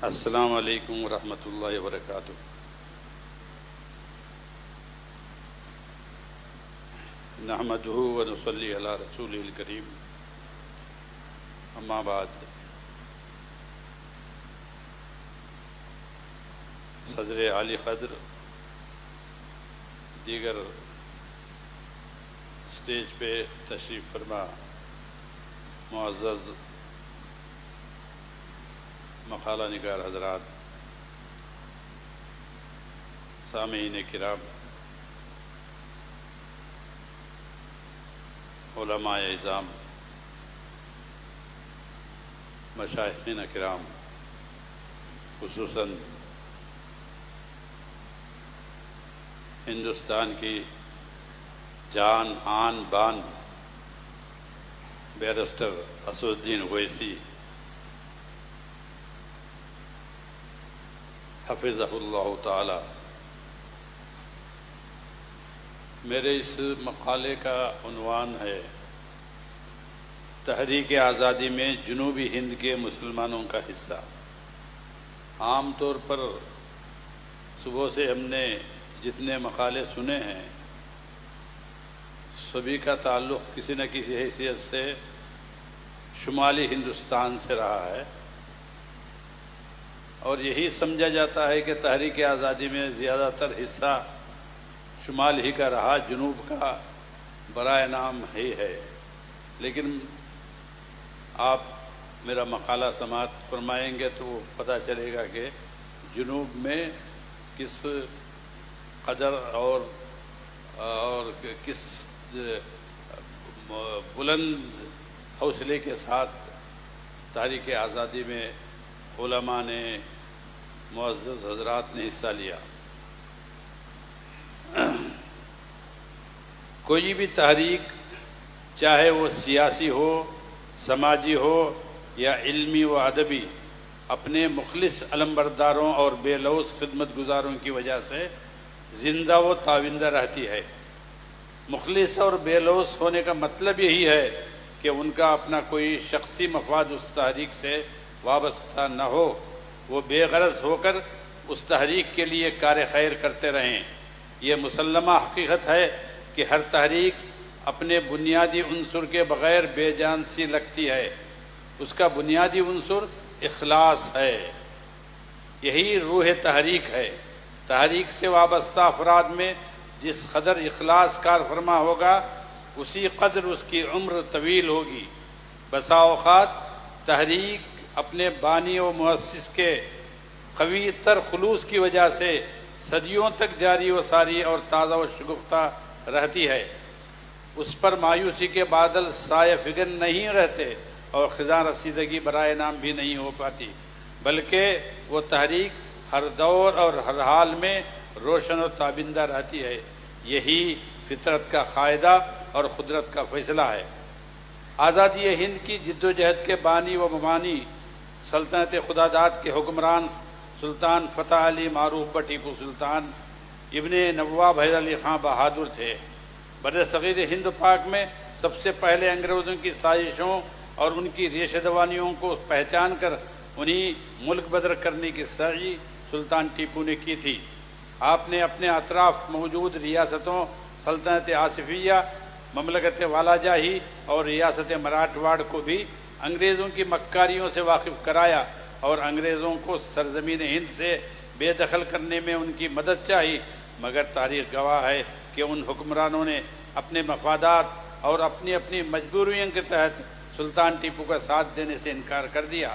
السلام علیکم ورحمۃ اللہ وبرکاتہ۔ نحمدہ ونصلی علی رسولہ الکریم، اما بعد۔ صدر عالی قدر، دیگر اسٹیج پہ تشریف فرما معزز مقالہ نگار حضرات، سامعین کرام، علماء اعظام، مشائخین کرام، خصوصاً ہندوستان کی جان آن بان بیرسٹر اسد الدین اویسی حفظہ اللہ تعالی، میرے اس مقالے کا عنوان ہے تحریک آزادی میں جنوبی ہند کے مسلمانوں کا حصہ۔ عام طور پر صبح سے ہم نے جتنے مقالے سنے ہیں سبھی کا تعلق کسی نہ کسی حیثیت سے شمالی ہندوستان سے رہا ہے، اور یہی سمجھا جاتا ہے کہ تحریک آزادی میں زیادہ تر حصہ شمال ہی کا رہا، جنوب کا برائے نام ہی ہے۔ لیکن آپ میرا مقالہ سماعت فرمائیں گے تو پتہ چلے گا کہ جنوب میں کس قدر اور کس بلند حوصلے کے ساتھ تحریک آزادی میں علماء نے، معزز حضرات نے حصہ لیا۔ کوئی بھی تحریک، چاہے وہ سیاسی ہو، سماجی ہو یا علمی و ادبی، اپنے مخلص علمبرداروں اور بے لوث خدمت گزاروں کی وجہ سے زندہ و تابندہ رہتی ہے۔ مخلص اور بے لوث ہونے کا مطلب یہی ہے کہ ان کا اپنا کوئی شخصی مفاد اس تحریک سے وابستہ نہ ہو، وہ بے غرض ہو کر اس تحریک کے لیے کار خیر کرتے رہیں۔ یہ مسلمہ حقیقت ہے کہ ہر تحریک اپنے بنیادی عنصر کے بغیر بے جان سی لگتی ہے۔ اس کا بنیادی عنصر اخلاص ہے، یہی روح تحریک ہے۔ تحریک سے وابستہ افراد میں جس قدر اخلاص کار فرما ہوگا اسی قدر اس کی عمر طویل ہوگی۔ بسا اوقات تحریک اپنے بانی و مؤسس کے قوی تر خلوص کی وجہ سے صدیوں تک جاری و ساری اور تازہ و شگفتہ رہتی ہے۔ اس پر مایوسی کے بادل سایہ فگن نہیں رہتے اور خزاں رسیدگی برائے نام بھی نہیں ہو پاتی، بلکہ وہ تحریک ہر دور اور ہر حال میں روشن و تابندہ رہتی ہے۔ یہی فطرت کا قاعدہ اور قدرت کا فیصلہ ہے۔ آزادی ہند کی جد و جہد کے بانی و مبانی سلطنت خداداد کے حکمران سلطان فتح علی معروف بہ ٹیپو سلطان ابن نواب حیدر علی خان بہادر تھے۔ بر صغیر ہند پاک میں سب سے پہلے انگریزوں کی سازشوں اور ان کی ریش دوانیوں کو پہچان کر انہیں ملک بدر کرنے کی سعی سلطان ٹیپو نے کی تھی۔ آپ نے اپنے اطراف موجود ریاستوں سلطنت آصفیہ، مملکت والاجاہی اور ریاست مراٹھواڑ کو بھی انگریزوں کی مکاریوں سے واقف کرایا اور انگریزوں کو سرزمین ہند سے بے دخل کرنے میں ان کی مدد چاہی، مگر تاریخ گواہ ہے کہ ان حکمرانوں نے اپنے مفادات اور اپنی مجبوریوں کے تحت سلطان ٹیپو کا ساتھ دینے سے انکار کر دیا۔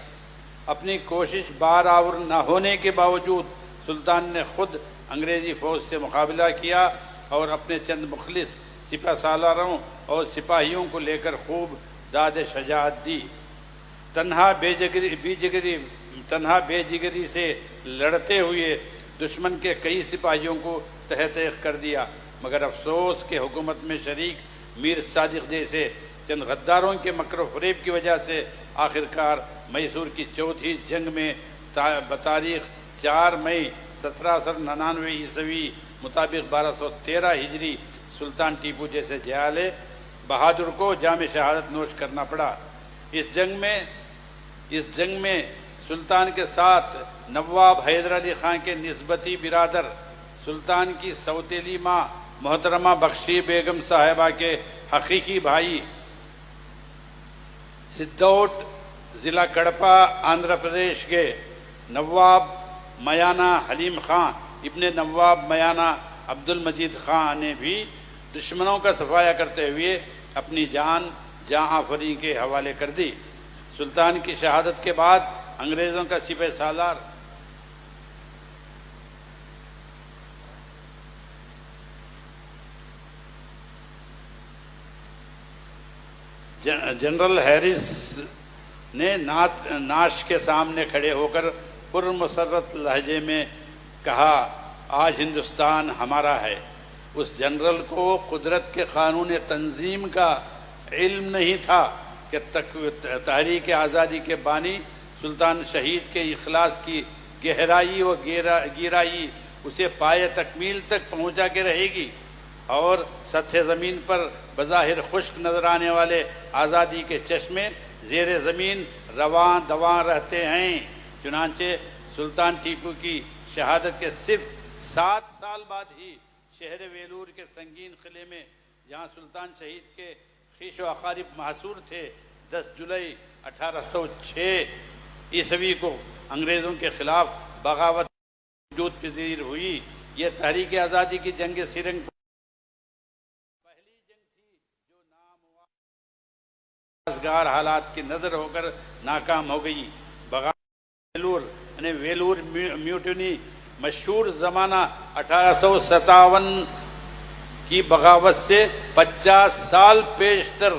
اپنی کوشش بار آور نہ ہونے کے باوجود سلطان نے خود انگریزی فوج سے مقابلہ کیا اور اپنے چند مخلص سپہ سالاروں اور سپاہیوں کو لے کر خوب داد شجاعت دی۔ تنہا بے جگری سے لڑتے ہوئے دشمن کے کئی سپاہیوں کو تہہ تیغ کر دیا، مگر افسوس کہ حکومت میں شریک میر صادق جیسے چند غداروں کے مکر و فریب کی وجہ سے آخرکار میسور کی چوتھی جنگ میں بتاریخ 4 مئی 1799 عیسوی مطابق 1213 ہجری سلطان ٹیپو جیسے جیالے بہادر کو جام شہادت نوش کرنا پڑا۔ اس جنگ میں سلطان کے ساتھ نواب حیدر علی خان کے نسبتی برادر سلطان کی سوتیلی ماں محترمہ بخشی بیگم صاحبہ کے حقیقی بھائی سدوٹ ضلع کڑپا آندھرا پردیش کے نواب میانہ حلیم خان ابن نواب میانہ عبد المجید خان نے بھی دشمنوں کا صفایا کرتے ہوئے اپنی جان جاں آفریں کے حوالے کر دی۔ سلطان کی شہادت کے بعد انگریزوں کا سپہ سالار جنرل ہیرس نے ناش کے سامنے کھڑے ہو کر پرمسرت لہجے میں کہا، آج ہندوستان ہمارا ہے۔ اس جنرل کو قدرت کے قانون تنظیم کا علم نہیں تھا کہ تحریک آزادی کے بانی سلطان شہید کے اخلاص کی گہرائی و گیرائی اسے پائے تکمیل تک پہنچا کے رہے گی، اور سطح زمین پر بظاہر خشک نظر آنے والے آزادی کے چشمے زیر زمین رواں دواں رہتے ہیں۔ چنانچہ سلطان ٹیپو کی شہادت کے صرف 7 سال بعد ہی شہر ویلور کے سنگین قلعے میں، جہاں سلطان شہید کے خویش و اقارب محصور تھے، 10 جولائی 1806 عیسوی کو انگریزوں کے خلاف بغاوت وجود پذیر ہوئی۔ یہ تحریک آزادی کی جنگ سرنگ پہلی جنگ تھی جو ناموازگار حالات کی نظر ہو کر ناکام ہو گئی۔ ویلور یعنی ویلور میوٹنی مشہور زمانہ 1857 کی بغاوت سے 50 سال پیشتر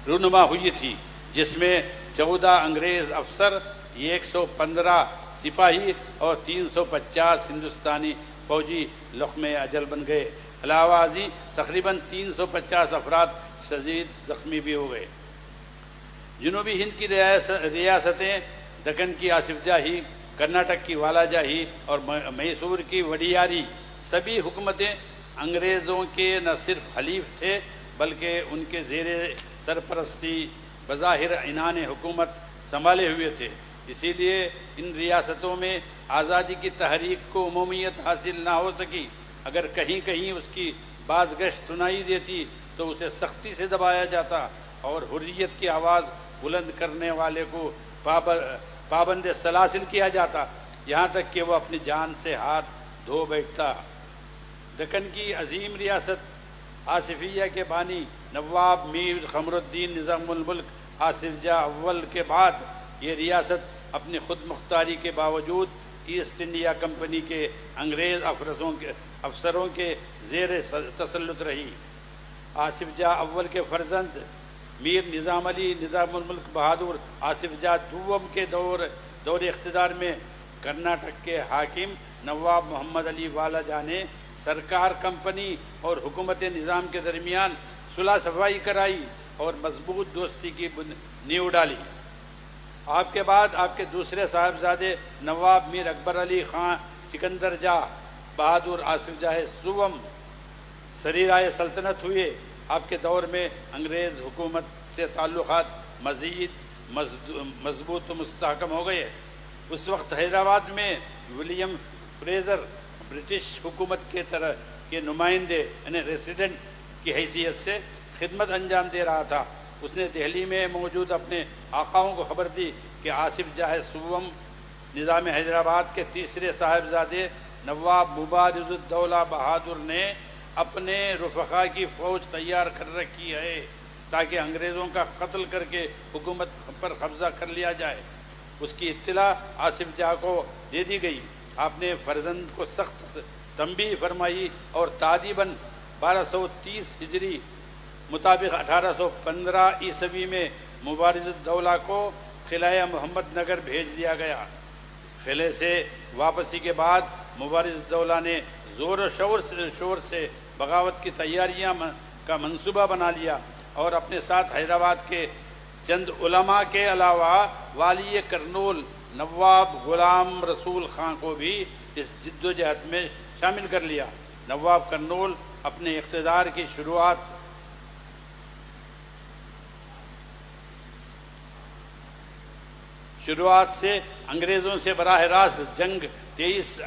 رونما ہوئی تھی، جس میں 14 انگریز افسر، 115 سپاہی اور 350 ہندوستانی فوجی لقمے اجل بن گئے۔ علاوہ ازیں تقریباً 350 افراد شدید زخمی بھی ہو گئے۔ جنوبی ہند کی ریاستیں دکن کی آصف جاہی، کرناٹک کی والا جاہی اور میسور کی وڈیاری، سبھی حکومتیں انگریزوں کے نہ صرف حلیف تھے بلکہ ان کے زیر سرپرستی بظاہر عنان حکومت سنبھالے ہوئے تھے۔ اسی لیے ان ریاستوں میں آزادی کی تحریک کو عمومیت حاصل نہ ہو سکی۔ اگر کہیں کہیں اس کی بازگشت سنائی دیتی تو اسے سختی سے دبایا جاتا اور حریت کی آواز بلند کرنے والے کو پابند سلاسل کیا جاتا، یہاں تک کہ وہ اپنی جان سے ہاتھ دھو بیٹھتا۔ دکن کی عظیم ریاست آصفیہ کے بانی نواب میر قمر الدین نظام الملک آصف جاہ اول کے بعد یہ ریاست اپنی خود مختاری کے باوجود ایسٹ انڈیا کمپنی کے انگریز افسروں کے زیر تسلط رہی۔ آصف جاہ اول کے فرزند میر نظام علی نظام الملک بہادر آصف جاہ دوم کے دور اقتدار میں کرناٹک کے حاکم نواب محمد علی والا جاہ نے سرکار کمپنی اور حکومت نظام کے درمیان صلح صفائی کرائی اور مضبوط دوستی کی نیو ڈالی۔ آپ کے بعد آپ کے دوسرے صاحبزادے نواب میر اکبر علی خان سکندر جاہ بہادر آصف جاہ سوم سریرائے سلطنت ہوئے۔ آپ کے دور میں انگریز حکومت سے تعلقات مزید مضبوط و مستحکم ہو گئے۔ اس وقت حیدرآباد میں ولیم فریزر برٹش حکومت کے نمائندے یعنی ریسیڈنٹ کی حیثیت سے خدمت انجام دے رہا تھا۔ اس نے دہلی میں موجود اپنے آقاؤں کو خبر دی کہ آصف جاہ سوم نظام حیدرآباد کے تیسرے صاحبزادے نواب مبارز الدولہ بہادر نے اپنے رفقا کی فوج تیار کر رکھی ہے تاکہ انگریزوں کا قتل کر کے حکومت پر قبضہ کر لیا جائے۔ اس کی اطلاع آصف جاہ کو دے دی گئی۔ آپ نے فرزند کو سخت تنبیہ فرمائی اور تادیباً 1230 ہجری مطابق 1815 عیسوی میں مبارز الدولہ کو قلعہ محمد نگر بھیج دیا گیا۔ قلعے سے واپسی کے بعد مبارز الدولہ نے زور و شور سے بغاوت کی تیاریاں کا منصوبہ بنا لیا اور اپنے ساتھ حیدرآباد کے چند علماء کے علاوہ والی کرنول نواب غلام رسول خان کو بھی اس جد و جہد میں شامل کر لیا۔ نواب کرنول اپنے اقتدار کی شروعات سے انگریزوں سے براہ راست جنگ 23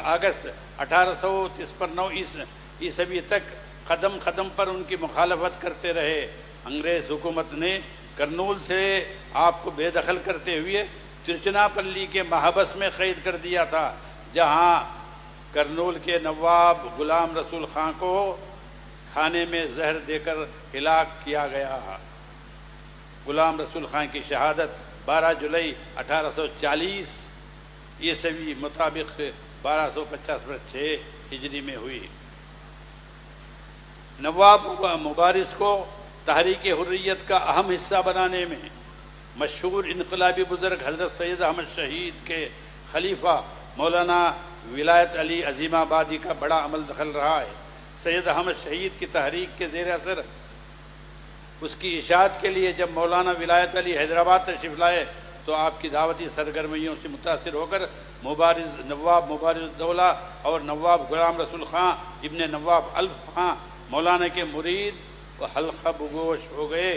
اگست 1853 عیسوی تک قدم قدم پر ان کی مخالفت کرتے رہے۔ انگریز حکومت نے کرنول سے آپ کو بے دخل کرتے ہوئے ترچناپلی کے محبس میں قید کر دیا تھا، جہاں کرنول کے نواب غلام رسول خان کو کھانے میں زہر دے کر ہلاک کیا گیا۔ غلام رسول خان کی شہادت 12 جولائی 1840 عیسوی مطابق 1250 ہجری میں ہوئی۔ نواب مبارز کو تحریک حریت کا اہم حصہ بنانے میں مشہور انقلابی بزرگ حضرت سید احمد شہید کے خلیفہ مولانا ولایت علی عظیم آبادی کا بڑا عمل دخل رہا ہے۔ سید احمد شہید کی تحریک کے زیر اثر اس کی اشاعت کے لیے جب مولانا ولایت علی حیدرآباد تشریف لائے تو آپ کی دعوتی سرگرمیوں سے متاثر ہو کر نواب مبارز الدولہ اور نواب غلام رسول خان ابن نواب الف خان مولانا کے مرید و حلقہ بگوش ہو گئے۔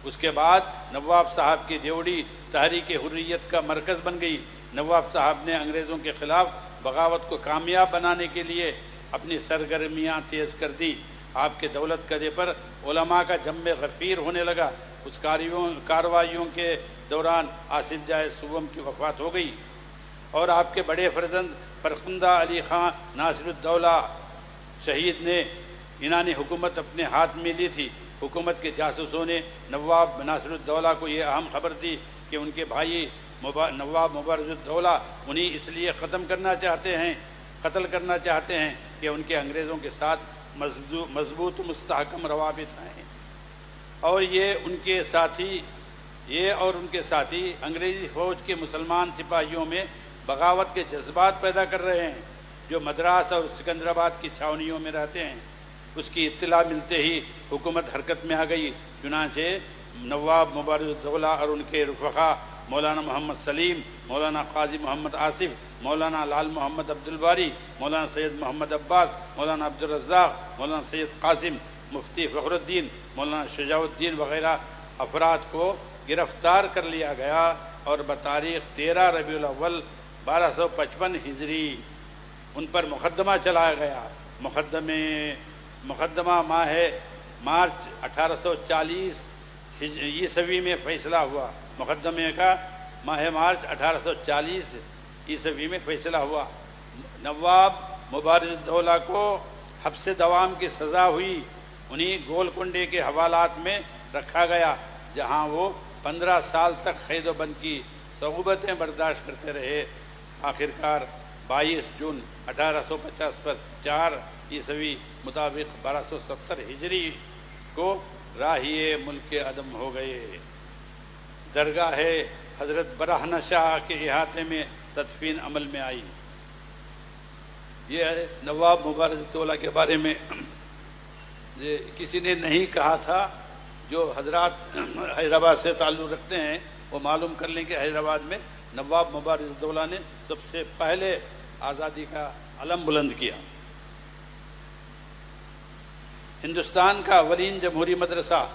اس کے بعد نواب صاحب کی دیوڑی تحریک حریت کا مرکز بن گئی۔ نواب صاحب نے انگریزوں کے خلاف بغاوت کو کامیاب بنانے کے لیے اپنی سرگرمیاں تیز کر دی۔ آپ کے دولت قدے پر علماء کا جم غفیر ہونے لگا۔ اس کاروائیوں کے دوران آصف جائے سوم کی وفات ہو گئی اور آپ کے بڑے فرزند فرخندہ علی خان ناصر الدولہ شہید نے انانی حکومت اپنے ہاتھ میں لی تھی۔ حکومت کے جاسوسوں نے نواب ناصر الدولہ کو یہ اہم خبر دی کہ ان کے بھائی نواب مبارز الدولہ انہیں اس لیے قتل کرنا چاہتے ہیں کہ ان کے انگریزوں کے ساتھ مضبوط مستحکم روابط ہیں اور یہ اور ان کے ساتھی انگریزی فوج کے مسلمان سپاہیوں میں بغاوت کے جذبات پیدا کر رہے ہیں جو مدراس اور سکندرآباد کی چھاونیوں میں رہتے ہیں۔ اس کی اطلاع ملتے ہی حکومت حرکت میں آ گئی۔ چنانچہ نواب مبارز الدولہ اور ان کے رفقا مولانا محمد سلیم، مولانا قاضی محمد آصف، مولانا لال محمد عبدالباری، مولانا سید محمد عباس، مولانا عبدالرزاق، مولانا سید قاسم، مفتی فخر الدین، مولانا شجاع الدین وغیرہ افراد کو گرفتار کر لیا گیا اور بتاریخ 13 ربیع الاول 1255 ہجری ان پر مقدمہ چلایا گیا۔ مقدمہ ماہ مارچ 1840 عیسوی میں فیصلہ ہوا۔ مقدمے کا ماہ مارچ 1840 عیسوی میں فیصلہ ہوا۔ نواب مبارز الدولہ کو حبس دوام کی سزا ہوئی۔ انہیں گولکنڈے کے حوالات میں رکھا گیا جہاں وہ 15 سال تک قید و بند کی صعوبتیں برداشت کرتے رہے۔ آخرکار 22 جون 1850 پر 4 عیسوی مطابق 1270 ہجری کو راہی ملک عدم ہو گئے۔ درگاہ حضرت برہنہ شاہ کے احاطے میں تدفین عمل میں آئی۔ یہ نواب مبارز الدولہ کے بارے میں کسی نے نہیں کہا تھا۔ جو حضرات حیدرآباد سے تعلق رکھتے ہیں وہ معلوم کر لیں کہ حیدرآباد میں نواب مبارز الدولہ نے سب سے پہلے آزادی کا علم بلند کیا۔ ہندوستان کا اولین جمہوری مدرسہ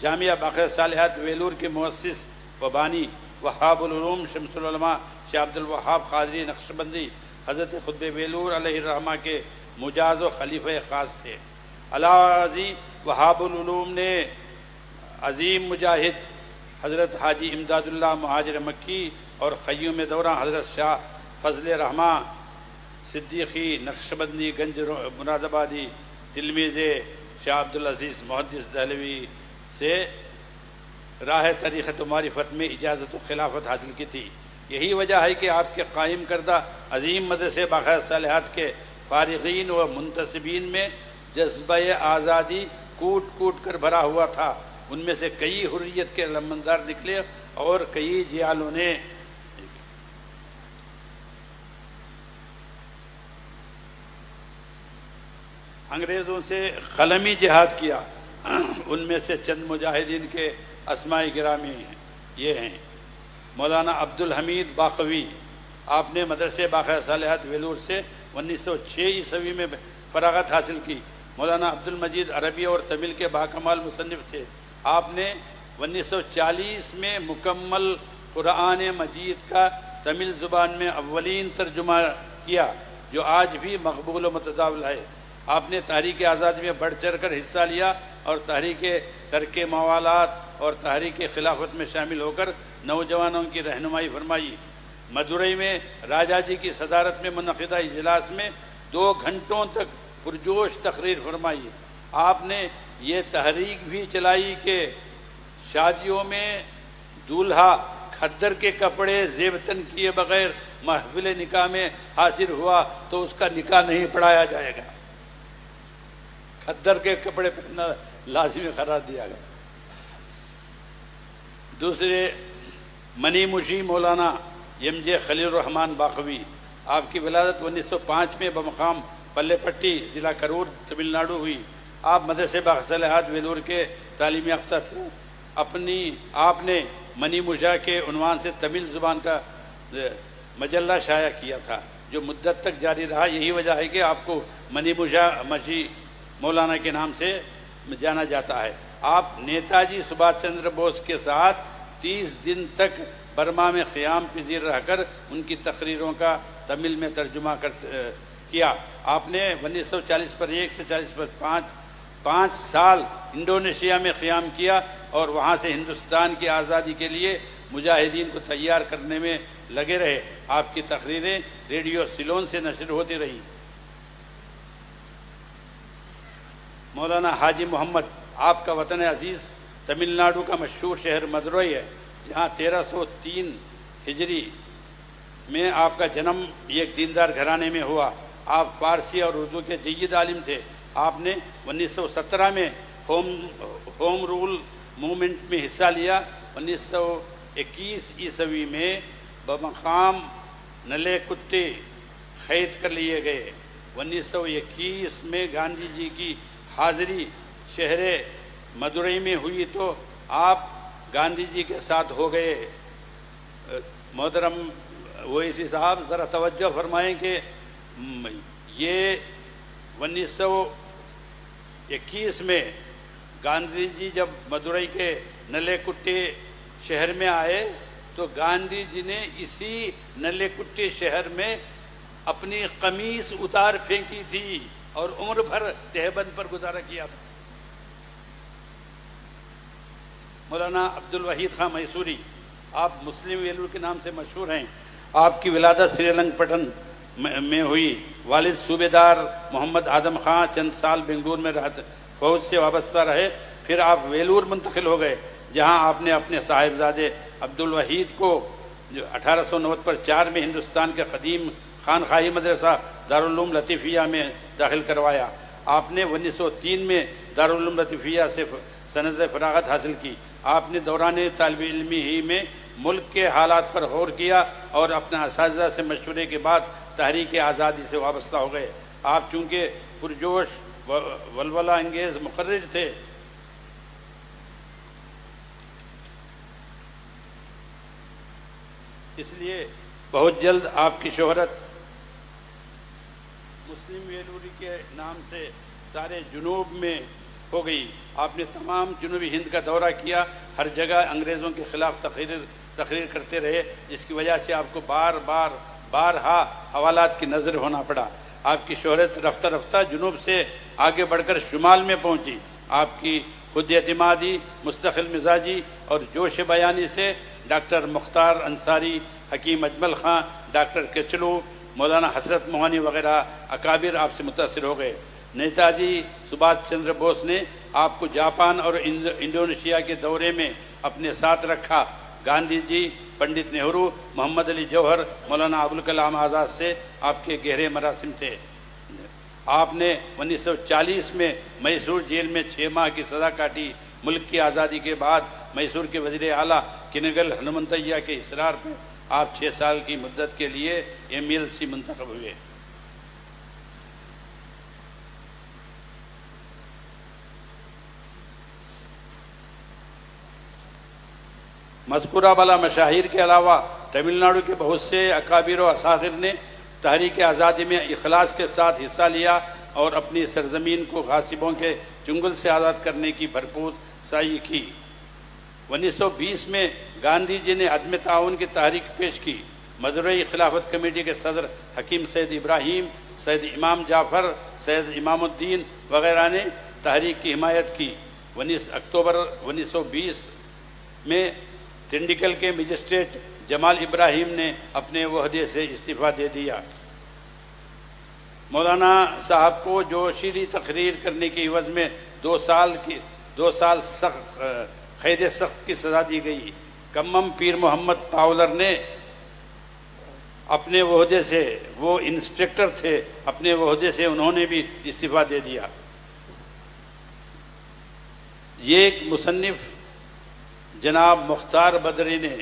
جامعہ باقر صالحات ویلور کے مؤسس و بانی وہاب العلوم شمس العلماء شیخ عبد الوہاب قادری نقشبندی حضرت خطب ویلور علیہ الرحمہ کے مجاز و خلیفہ خاص تھے۔ علاوہ وہاب العلوم نے عظیم مجاہد حضرت حاجی امداد اللہ مہاجر مکی اور خیوم دورہ حضرت شاہ فضل رحمہ صدیقی نقشبندی گنج مراد آبادی تلمیذ شاہ عبدالعزیز محدث دہلوی سے راہ طریقت و معرفت میں اجازت و خلافت حاصل کی تھی۔ یہی وجہ ہے کہ آپ کے قائم کردہ عظیم مدرسے باقر صالحات کے فارغین و منتسبین میں جذبہ آزادی کوٹ کوٹ کر بھرا ہوا تھا۔ ان میں سے کئی حریت کے علمبردار نکلے اور کئی جیالوں نے انگریزوں سے قلمی جہاد کیا۔ ان میں سے چند مجاہدین کے اسماء گرامی یہ ہیں: مولانا عبدالحمید باقوی، آپ نے مدرسے باقر صالحات ویلور سے 1906 عیسوی میں فراغت حاصل کی۔ مولانا عبدالمجید عربی اور تمل کے باکمال مصنف تھے۔ آپ نے 1940 میں مکمل قرآن مجید کا تمل زبان میں اولین ترجمہ کیا جو آج بھی مقبول و متداول ہے۔ آپ نے تحریک آزادی میں بڑھ چڑھ کر حصہ لیا اور تحریک ترک موالات اور تحریک خلافت میں شامل ہو کر نوجوانوں کی رہنمائی فرمائی۔ مدورئی میں راجا جی کی صدارت میں منعقدہ اجلاس میں 2 گھنٹوں تک پرجوش تقریر فرمائی۔ آپ نے یہ تحریک بھی چلائی کہ شادیوں میں دولہا کھدر کے کپڑے زیب تن کیے بغیر محفل نکاح میں حاضر ہوا تو اس کا نکاح نہیں پڑھایا جائے گا، کھدر کے کپڑے پہننا لازمی قرار دیا گیا۔ دوسرے منی مشی مولانا یم جے خلیل الرحمن باقوی، آپ کی ولادت 1905 میں بمقام پلے پٹی ضلع کرور تمل ناڈو ہوئی۔ آپ مدرسے باصلاحات ویلور کے تعلیمی یافتہ تھے۔ آپ نے منی مشا کے عنوان سے تمل زبان کا مجلہ شائع کیا تھا جو مدت تک جاری رہا۔ یہی وجہ ہے کہ آپ کو منی مشی مولانا کے نام سے جانا جاتا ہے۔ آپ نیتا جی سبھاش چندر بوس کے ساتھ 30 دن تک برما میں قیام پذیر رہ کر ان کی تقریروں کا تمل میں ترجمہ کیا۔ آپ نے 1940 پر 1 سے 40 پر 5 سال انڈونیشیا میں قیام کیا اور وہاں سے ہندوستان کی آزادی کے لیے مجاہدین کو تیار کرنے میں لگے رہے۔ آپ کی تقریریں ریڈیو سیلون سے نشر ہوتی رہی۔ مولانا حاجی محمد، آپ کا وطن عزیز تمل ناڈو کا مشہور شہر مدورئی ہے، جہاں 1303 ہجری میں آپ کا جنم ایک دیندار گھرانے میں ہوا۔ آپ فارسی اور اردو کے جید عالم تھے۔ آپ نے 1917 میں ہوم رول موومنٹ میں حصہ لیا۔ 1921 عیسوی میں بمقام نلے کتے قید کر لیے گئے۔ 1921 میں گاندھی جی کی حاضری شہر مدورئی میں ہوئی تو آپ گاندھی جی کے ساتھ ہو گئے۔ محترم اویسی صاحب ذرا توجہ فرمائیں کہ یہ 1921 میں گاندھی جی جب مدورئی کے نلے کٹے شہر میں آئے تو گاندھی جی نے اسی نلے کٹے شہر میں اپنی قمیص اتار پھینکی تھی اور عمر بھر تہبند پر گزارا کیا تھا۔ مولانا عبدالوحید خان میسوری، آپ مسلم ویلور کے نام سے مشہور ہیں۔ آپ کی ولادت سری لنک پٹن میں ہوئی۔ والد صوبیدار محمد اعظم خان چند سال بنگلور میں فوج سے وابستہ رہے، پھر آپ ویلور منتقل ہو گئے جہاں آپ نے اپنے صاحبزادے عبدالوحید کو 1890 پر 4 میں ہندوستان کے قدیم خانقاہی مدرسہ دارالعلوم لطیفیہ میں داخل کروایا۔ آپ نے 1903 میں دارالعلوم لطیفیہ سے سند فراغت حاصل کی۔ آپ نے دوران طالب علمی ہی میں ملک کے حالات پر غور کیا اور اپنے اساتذہ سے مشورے کے بعد تحریک آزادی سے وابستہ ہو گئے۔ آپ چونکہ پرجوش ولولہ انگیز مقرر تھے، اس لیے بہت جلد آپ کی شہرت مسلم ویلوری کے نام سے سارے جنوب میں ہو گئی۔ آپ نے تمام جنوبی ہند کا دورہ کیا، ہر جگہ انگریزوں کے خلاف تقریر کرتے رہے، جس کی وجہ سے آپ کو بارہا حوالات کی نظر ہونا پڑا۔ آپ کی شہرت رفتہ رفتہ جنوب سے آگے بڑھ کر شمال میں پہنچی۔ آپ کی خود اعتمادی، مستقل مزاجی اور جوش بیانی سے ڈاکٹر مختار انصاری، حکیم اجمل خان، ڈاکٹر کچلو، مولانا حسرت موہانی وغیرہ اکابر آپ سے متاثر ہو گئے۔ نیتا جی سبھاش چندر بوس نے آپ کو جاپان اور انڈونیشیا کے دورے میں اپنے ساتھ رکھا۔ گاندھی جی، پنڈت نہرو، محمد علی جوہر، مولانا ابوالکلام آزاد سے آپ کے گہرے مراسم تھے۔ آپ نے 1940 میں میسور جیل میں 6 ماہ کی سزا کاٹی۔ ملک کی آزادی کے بعد میسور کے وزیر اعلیٰ کنگل ہنمنتیا کے اصرار پر آپ 6 سال کی مدت کے لیے MLC منتخب ہوئے۔ مذکورہ بالا مشاہیر کے علاوہ تمل ناڈو کے بہت سے اکابر و اساغر نے تحریک آزادی میں اخلاص کے ساتھ حصہ لیا اور اپنی سرزمین کو غاصبوں کے چنگل سے آزاد کرنے کی بھرپور سعی کی۔ 1920 میں گاندھی جی نے عدم تعاون کی تحریک پیش کی۔ مدرئی خلافت کمیٹی کے صدر حکیم سید ابراہیم، سید امام جعفر، سید امام الدین وغیرہ نے تحریک کی حمایت کی۔ 19 اکتوبر 1920 میں ٹنڈیگل کے مجسٹریٹ جمال ابراہیم نے اپنے عہدے سے استعفیٰ دے دیا۔ مولانا صاحب کو جوشیلی تقریر کرنے کی عوض میں 2 سال سخت قید سخت کی سزا دی گئی۔ کمم پیر محمد پاولر نے اپنے عہدے سے، وہ انسپکٹر تھے، اپنے عہدے سے انہوں نے بھی استعفیٰ دے دیا۔ یہ ایک مصنف جناب مختار بدری نے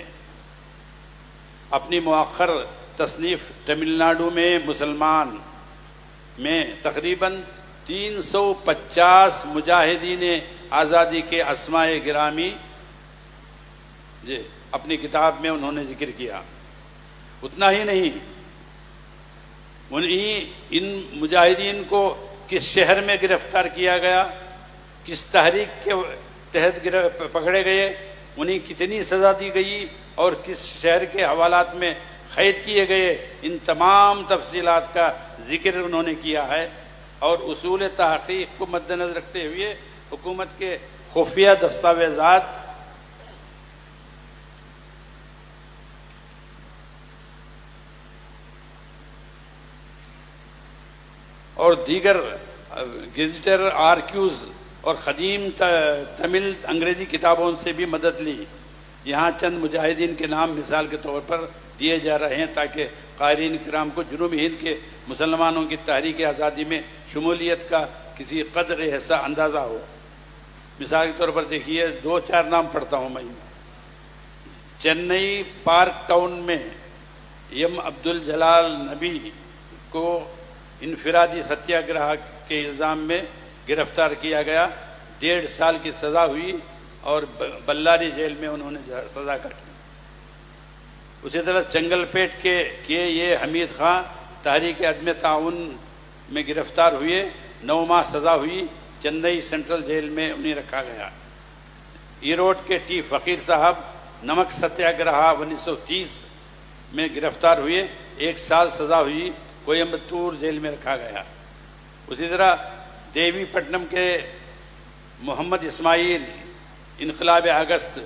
اپنی مؤخر تصنیف تمل ناڈو میں مسلمان میں تقریباً 350 مجاہدین آزادی کے اسماء گرامی اپنی کتاب میں انہوں نے ذکر کیا۔ اتنا ہی نہیں، ان مجاہدین کو کس شہر میں گرفتار کیا گیا، کس تحریک کے تحت پکڑے گئے، انہیں کتنی سزا دی گئی اور کس شہر کے حوالات میں قید کیے گئے، ان تمام تفصیلات کا ذکر انہوں نے کیا ہے۔ اور اصول تحقیق کو مد نظر رکھتے ہوئے حکومت کے خفیہ دستاویزات اور دیگر گیزیٹر آرکیوز اور قدیم تمل انگریزی کتابوں سے بھی مدد لی۔ یہاں چند مجاہدین کے نام مثال کے طور پر دیے جا رہے ہیں تاکہ قارئین کرام کو جنوبی ہند کے مسلمانوں کی تحریک آزادی میں شمولیت کا کسی قدر ایسا اندازہ ہو۔ مثال کے طور پر دیکھیے، 2-4 نام پڑھتا ہوں میں۔ چنئی پارک ٹاؤن میں یم عبدالجلال نبی کو انفرادی ستیہ گرہ کے الزام میں گرفتار کیا گیا، 1.5 سال کی سزا ہوئی اور بلاری جیل میں انہوں نے سزا کاٹی۔ اسی طرح چنگل پیٹ کے یہ حمید خان تحریک عدم تعاون میں گرفتار ہوئے، 9 ماہ سزا ہوئی، چنئی سینٹرل جیل میں انہیں رکھا گیا۔ ایروڈ کے ٹی فقیر صاحب نمک ستیہ گرہ 1930 میں گرفتار ہوئے، 1 سال سزا ہوئی، کوئمبتور جیل میں رکھا گیا۔ اسی طرح دیوی پٹنم کے محمد اسماعیل انقلاب اگست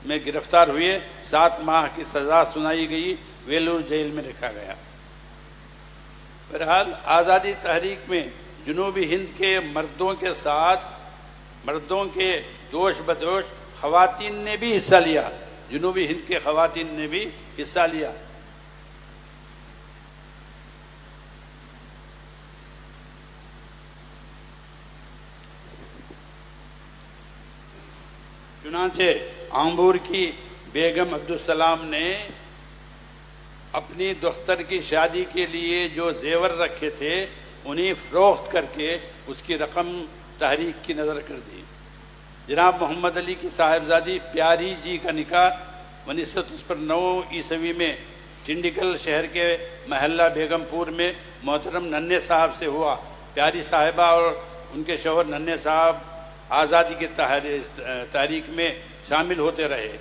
میں گرفتار ہوئے، 7 ماہ کی سزا سنائی گئی، ویلور جیل میں رکھا گیا۔ بہرحال آزادی تحریک میں جنوبی ہند کے مردوں کے ساتھ مردوں کے دوش بدوش خواتین نے بھی حصہ لیا، جنوبی ہند کے خواتین نے بھی حصہ لیا۔ چنانچہ آمبور کی بیگم عبدالسلام نے اپنی دختر کی شادی کے لیے جو زیور رکھے تھے انہیں فروخت کر کے اس کی رقم تحریک کی نظر کر دی۔ جناب محمد علی کی صاحبزادی پیاری جی کا نکاح 1909 عیسوی میں ٹنڈیگل شہر کے محلہ بیگم پور میں محترم ننھے صاحب سے ہوا۔ پیاری صاحبہ اور ان کے شوہر ننھے صاحب آزادی کی تحریک میں شامل ہوتے رہے۔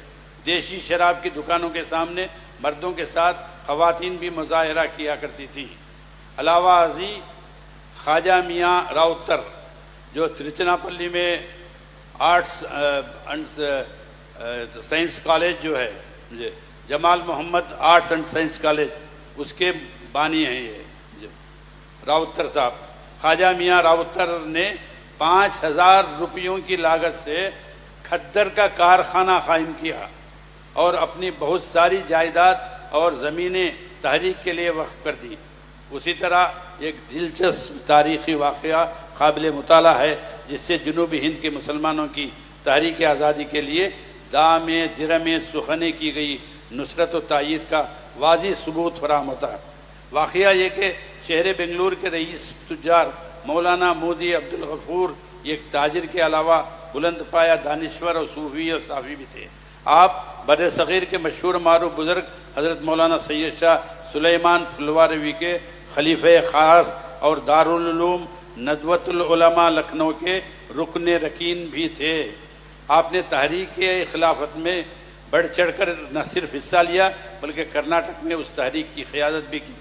دیسی شراب کی دکانوں کے سامنے مردوں کے ساتھ خواتین بھی مظاہرہ کیا کرتی تھیں۔ علاوہ ازیں خواجہ میاں راؤتر جو ترچناپلی میں آرٹس اینڈ سائنس کالج جو ہے، جمال محمد آرٹس اینڈ سائنس کالج، اس کے بانی ہیں یہ راؤتر صاحب۔ خواجہ میاں راؤتر نے 5,000 روپیوں کی لاگت سے کھدر کا کارخانہ قائم کیا اور اپنی بہت ساری جائیداد اور زمینیں تحریک کے لیے وقف کر دی۔ اسی طرح ایک دلچسپ تاریخی واقعہ قابل مطالعہ ہے جس سے جنوبی ہند کے مسلمانوں کی تحریک آزادی کے لیے دام درم سخنے کی گئی نصرت و تائید کا واضح ثبوت فراہم ہوتا ہے۔ واقعہ یہ کہ شہر بنگلور کے رئیس تجار مولانا مودی عبدالغفور ایک تاجر کے علاوہ بلند پایا دانشور اور صوفی اور صافی بھی تھے۔ آپ بر صغیر کے مشہور معروف بزرگ حضرت مولانا سید شاہ سلیمان پھلواروی کے خلیفہ خاص اور دارالعلوم ندوۃ العلماء لکھنؤ کے رکن رکین بھی تھے۔ آپ نے تحریک خلافت میں بڑھ چڑھ کر نہ صرف حصہ لیا بلکہ کرناٹک میں اس تحریک کی قیادت بھی کی۔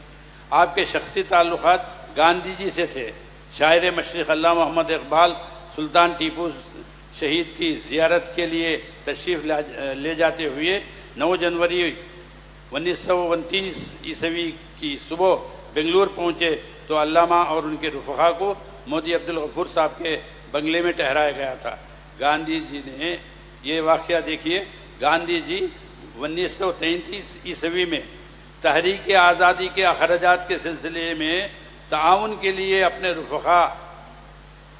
آپ کے شخصی تعلقات گاندھی جی سے تھے۔ شاعر مشرق علامہ محمد اقبال سلطان ٹیپو شہید کی زیارت کے لیے تشریف لے جاتے ہوئے 9 جنوری 1929 عیسوی کی صبح بنگلور پہنچے تو علامہ اور ان کے رفقا کو مودی عبدالغفور صاحب کے بنگلے میں ٹھہرایا گیا تھا۔ گاندھی جی نے یہ واقعہ دیکھیے، گاندھی جی 1933 عیسوی میں تحریک آزادی کے اخراجات کے سلسلے میں تعاون کے لیے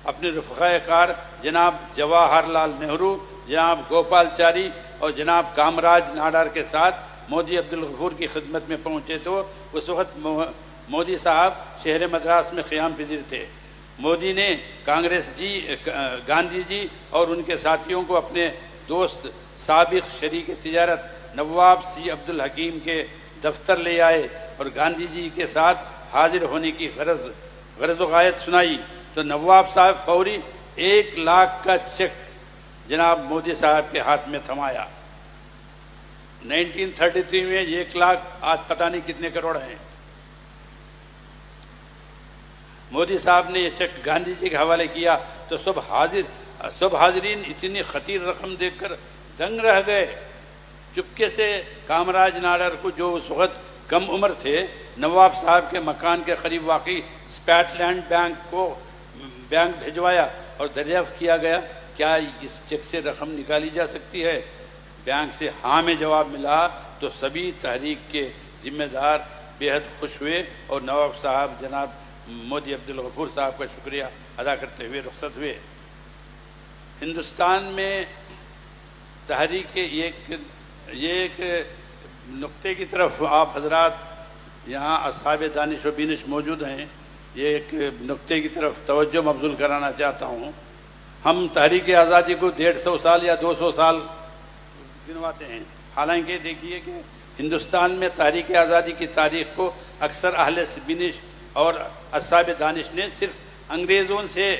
اپنے رفقائے کار جناب جواہر لال نہرو، جناب گوپال چاری اور جناب کامراج ناڈر کے ساتھ مودی عبدالغفور کی خدمت میں پہنچے تو اس وقت مودی صاحب شہر مدراس میں قیام پذیر تھے۔ مودی نے گاندھی جی اور ان کے ساتھیوں کو اپنے دوست سابق شریک تجارت نواب سی عبدالحکیم کے دفتر لے آئے اور گاندھی جی کے ساتھ حاضر ہونے کی غرض و غایت سنائی تو نواب صاحب فوری 1 لاکھ کا چیک جناب مودی صاحب کے ہاتھ میں تھمایا۔ 1933 میں 1 لاکھ آج پتہ نہیں کتنے کروڑ ہیں۔ مودی صاحب نے یہ چیک گاندھی جی کے حوالے کیا تو سب حاضرین اتنی خطیر رقم دیکھ کر دنگ رہ گئے۔ چپکے سے کامراج ناڈر کو، جو اس وقت کم عمر تھے، نواب صاحب کے مکان کے قریب واقع اسکاٹ لینڈ بینک بھجوایا اور دریافت کیا گیا کیا اس چیک سے رقم نکالی جا سکتی ہے۔ بینک سے ہاں میں جواب ملا تو سبھی تحریک کے ذمہ دار بے حد خوش ہوئے اور نواب صاحب جناب مودی عبدالغفور صاحب کا شکریہ ادا کرتے ہوئے رخصت ہوئے۔ ہندوستان میں تحریک یہ ایک نقطے کی طرف آپ حضرات یہاں اصحاب دانش و بینش موجود ہیں، یہ ایک نقطے کی طرف توجہ مبذول کرانا چاہتا ہوں۔ ہم تحریک آزادی کو 150 سال یا 200 سال گنواتے ہیں، حالانکہ دیکھیے کہ ہندوستان میں تحریک آزادی کی تاریخ کو اکثر اہل بینش اور اصحاب دانش نے صرف انگریزوں سے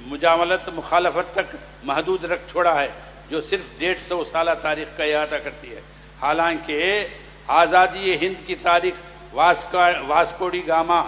مجاملت مخالفت تک محدود رکھ چھوڑا ہے، جو صرف 150 سالہ تاریخ کا احاطہ کرتی ہے۔ حالانکہ آزادی ہند کی تاریخ واسکو ڈی گاما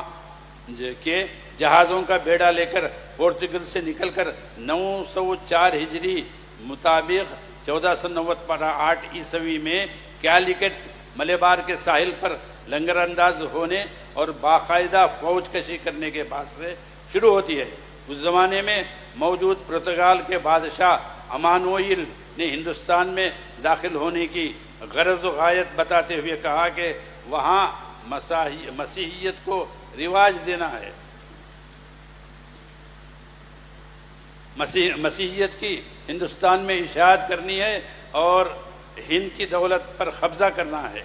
کے جہازوں کا بیڑا لے کر پورتگل سے نکل کر 904 ہجری مطابق 1498 عیسوی میں کیلیکٹ ملبار کے ساحل پر لنگر انداز ہونے اور باقاعدہ فوج کشی کرنے کے بعد سے شروع ہوتی ہے۔ اس زمانے میں موجود پرتگال کے بادشاہ امانوئل نے ہندوستان میں داخل ہونے کی غرض و غایت بتاتے ہوئے کہا کہ وہاں مسیحیت کو رواج دینا ہے، مسیحیت کی ہندوستان میں اشاعت کرنی ہے اور ہند کی دولت پر قبضہ کرنا ہے۔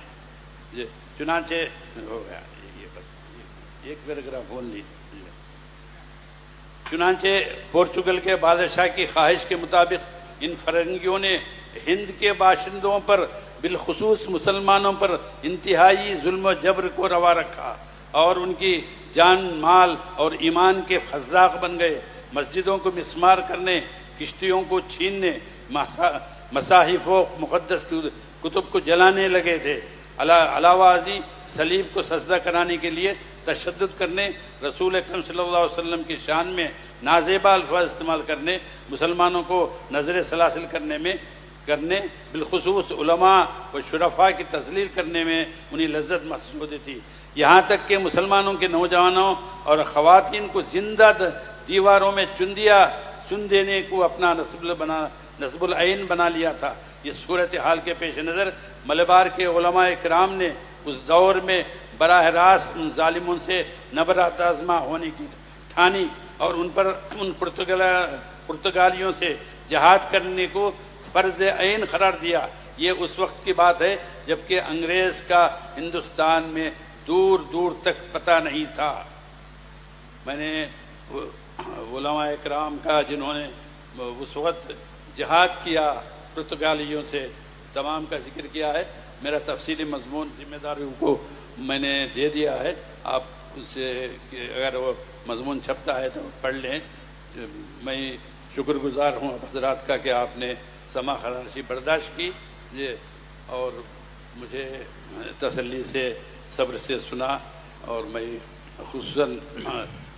چنانچہ ہو گیا یہ بس ایک پیراگراف بول لیجیے۔ چنانچہ پورچگل کے بادشاہ کی خواہش کے مطابق ان فرنگیوں نے ہند کے باشندوں پر بالخصوص مسلمانوں پر انتہائی ظلم و جبر کو روا رکھا اور ان کی جان مال اور ایمان کے خزاق بن گئے۔ مسجدوں کو مسمار کرنے، کشتیوں کو چھیننے، مصاحف و مقدس کتب کو جلانے لگے تھے۔ علاوہ ازیں صلیب کو سجدہ کرانے کے لیے تشدد کرنے، رسول اکرم صلی اللہ علیہ وسلم کی شان میں نازیبا الفاظ استعمال کرنے، مسلمانوں کو نظر سلاسل کرنے بالخصوص علماء و شرفاء کی تذلیل کرنے میں انہیں لذت محسوس ہوتی تھی۔ یہاں تک کہ مسلمانوں کے نوجوانوں اور خواتین کو زندہ دیواروں میں چن دینے کو اپنا نصب العین بنا لیا تھا۔ اس صورتحال کے پیش نظر ملبار کے علماء کرام نے اس دور میں براہ راست ان ظالموں سے نبرات آزما ہونے کی ٹھانی اور ان پرتگالیوں سے جہاد کرنے کو فرض عین قرار دیا۔ یہ اس وقت کی بات ہے جبکہ انگریز کا ہندوستان میں دور دور تک پتہ نہیں تھا۔ میں نے علماء اکرام کا جنہوں نے اس وقت جہاد کیا پرتگالیوں سے، تمام کا ذکر کیا ہے۔ میرا تفصیلی مضمون ذمہ داریوں کو میں نے دے دیا ہے، آپ اس سے اگر وہ مضمون چھپتا ہے تو پڑھ لیں۔ میں شکر گزار ہوں آپ حضرات کا کہ آپ نے سما خراشی برداشت کی اور مجھے تسلی سے صبر سے سنا، اور میں خصوصاً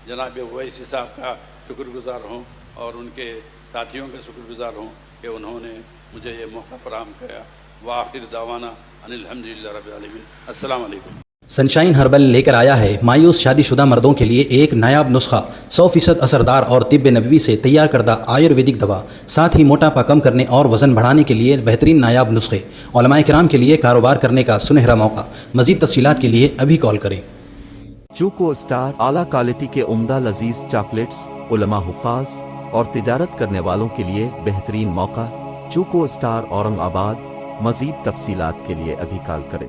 جناب اویسی صاحب کا شکر گزار ہوں اور ان کے ساتھیوں کا شکر گزار ہوں کہ انہوں نے مجھے یہ موقع فراہم کیا۔ وآخر دعوانا ان الحمدللہ رب العالمین۔ السلام علیکم۔ سنشائن ہربل لے کر آیا ہے مایوس شادی شدہ مردوں کے لیے ایک نایاب نسخہ، 100% اثردار اور طب نبوی سے تیار کردہ آیورویدک دوا، ساتھ ہی موٹاپا کم کرنے اور وزن بڑھانے کے لیے بہترین نایاب نسخے، علماء کرام کے لیے کاروبار کرنے کا سنہرا موقع۔ مزید تفصیلات کے لیے ابھی کال کریں۔ چوکو اسٹار اعلیٰ کوالٹی کے عمدہ لذیذ چاکلیٹس، علماء حفاظ اور تجارت کرنے والوں کے لیے بہترین موقع۔ چوکو اسٹار اورنگ آباد۔ مزید تفصیلات کے لیے ابھی کال کریں۔